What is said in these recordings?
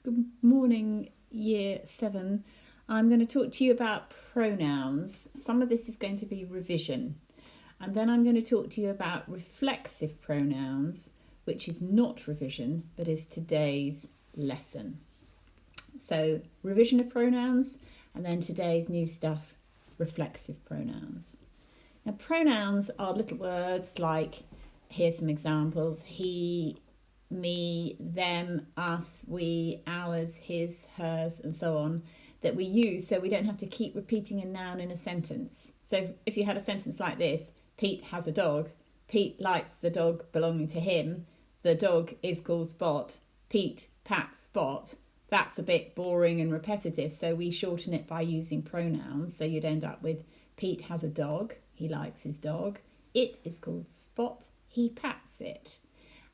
Good morning, year 7. I'm going to talk to you about pronouns. Some of this is going to be revision. And then I'm going to talk to you about reflexive pronouns, which is not revision, but is today's lesson. So, revision of pronouns, and then today's new stuff, reflexive pronouns. Now, pronouns are little words like, here's some examples: he, me, them, us, we, ours, his, hers, and so on, that we use so we don't have to keep repeating a noun in a sentence. So if you had a sentence like this: Pete has a dog, Pete likes the dog belonging to him, the dog is called Spot, Pete pats Spot. That's a bit boring and repetitive, so we shorten it by using pronouns. So you'd end up with Pete has a dog, he likes his dog, it is called Spot, he pats it.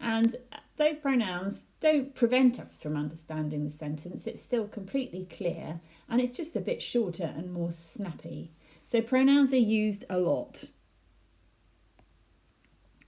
And those pronouns don't prevent us from understanding the sentence. It's still completely clear, and it's just a bit shorter and more snappy. So pronouns are used a lot.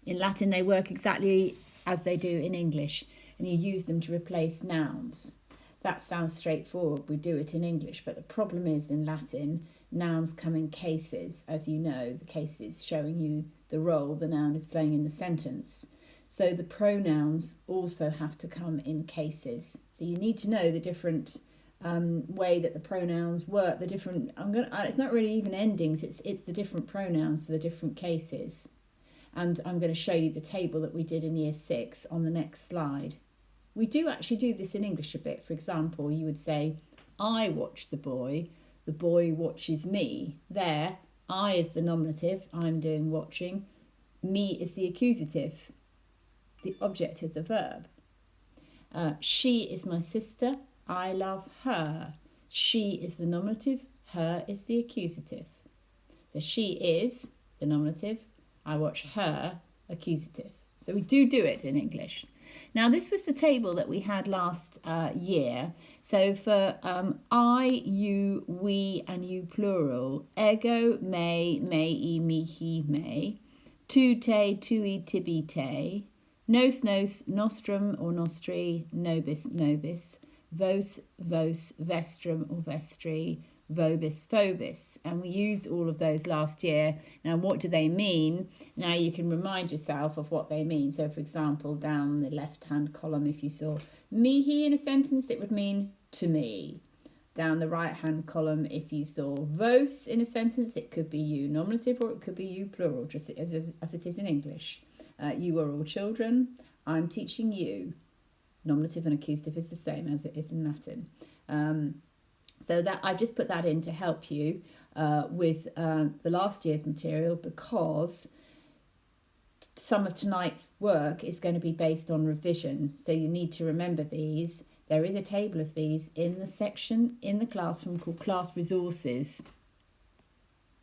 In Latin, they work exactly as they do in English, and you use them to replace nouns. That sounds straightforward. We do it in English, but the problem is in Latin, nouns come in cases, as you know, the cases showing you the role the noun is playing in the sentence. So the pronouns also have to come in cases. So you need to know the different way that the pronouns work. The different it's not really even endings. It's the different pronouns for the different cases. And I'm going to show you the table that we did in year 6 on the next slide. We do actually do this in English a bit. For example, you would say, I watch the boy watches me. There, I is the nominative, I'm doing watching. Me is the accusative. The object is the verb. She is my sister, I love her. She is the nominative, her is the accusative. So she is the nominative, I watch her, accusative. So we do it in English. Now, this was the table that we had last year. So for I, you, we, and you plural, ego, me, mei, mihi, me, tu, te, tui, tibi, te, nos, nostrum or nostri, nobis, nobis, vos, vestrum or vestri, vobis, phobis. And we used all of those last year. Now, what do they mean? Now you can remind yourself of what they mean. So, for example, down the left-hand column, if you saw mihi in a sentence, it would mean to me. Down the right-hand column, if you saw vos in a sentence, it could be you nominative or it could be you plural, just as it is in English. You are all children. I'm teaching you. Nominative and accusative is the same as it is in Latin. So that I've just put that in to help you with the last year's material, because some of tonight's work is going to be based on revision. So you need to remember these. There is a table of these in the section in the classroom called Class Resources.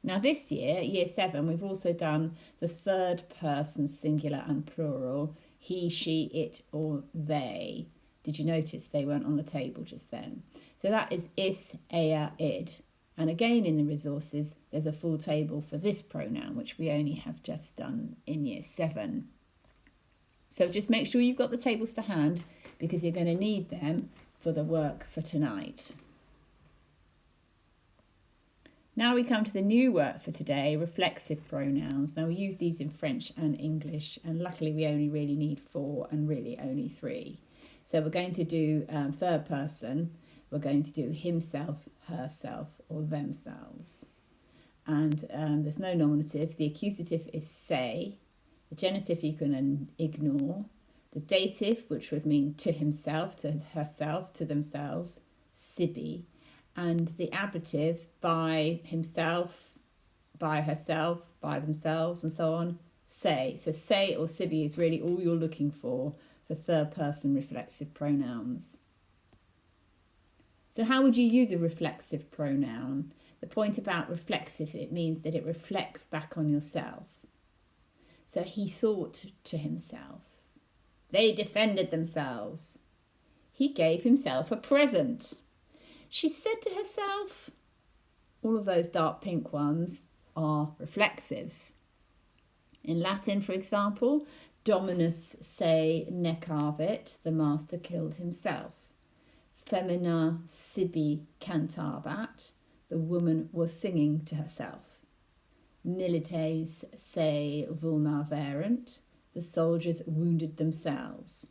Now this year, year 7, we've also done the third person singular and plural, he, she, it, or they. Did you notice they weren't on the table just then? So that is is, ea, id. And again in the resources, there's a full table for this pronoun, which we only have just done in year 7. So just make sure you've got the tables to hand, because you're going to need them for the work for tonight. Now we come to the new work for today, reflexive pronouns. Now we use these in French and English, and luckily we only really need 4 and really only 3. So we're going to do third person. We're going to do himself, herself, or themselves. And there's no nominative. The accusative is say. The genitive you can ignore. The dative, which would mean to himself, to herself, to themselves, sibi. And the ablative, by himself, by herself, by themselves, and so on, say. So say or sibi is really all you're looking for third person reflexive pronouns. So how would you use a reflexive pronoun? The point about reflexive, it means that it reflects back on yourself. So he thought to himself. They defended themselves. He gave himself a present. She said to herself. All of those dark pink ones are reflexives. In Latin, for example, Dominus se necavit, the master killed himself. femina sibi cantabat, the woman was singing to herself. Milites se vulnerverent, the soldiers wounded themselves.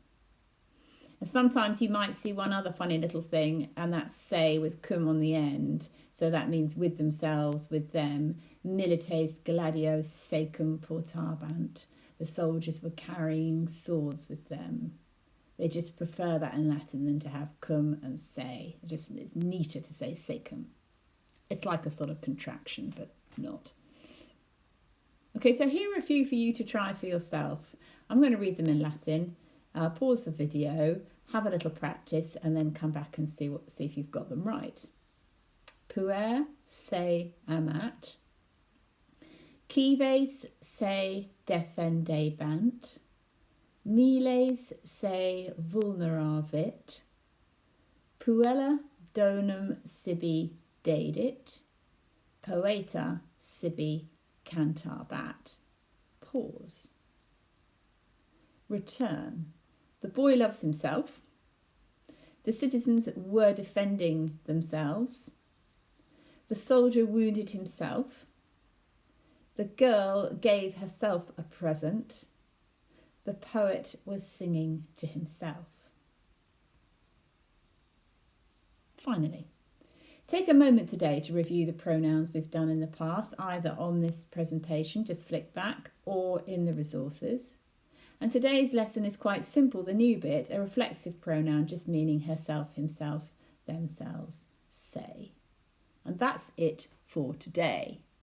And sometimes you might see one other funny little thing, and that's say with cum on the end. So that means with themselves, with them. Milites gladios secum portabant. The soldiers were carrying swords with them. They just prefer that in Latin than to have cum and se. It's neater to say secum. It's like a sort of contraction, but not. Okay, so here are a few for you to try for yourself. I'm going to read them in Latin. Pause the video, have a little practice, and then come back and see if you've got them right. Puer se amat. Cives se defendebant. Miles se vulneravit. Puella donum sibi dedit. Poeta sibi cantabat. Pause. Return. The boy loves himself. The citizens were defending themselves. The soldier wounded himself. The girl gave herself a present. The poet was singing to himself. Finally, take a moment today to review the pronouns we've done in the past, either on this presentation, just flick back, or in the resources. And today's lesson is quite simple, the new bit, a reflexive pronoun just meaning herself, himself, themselves, say. And that's it for today.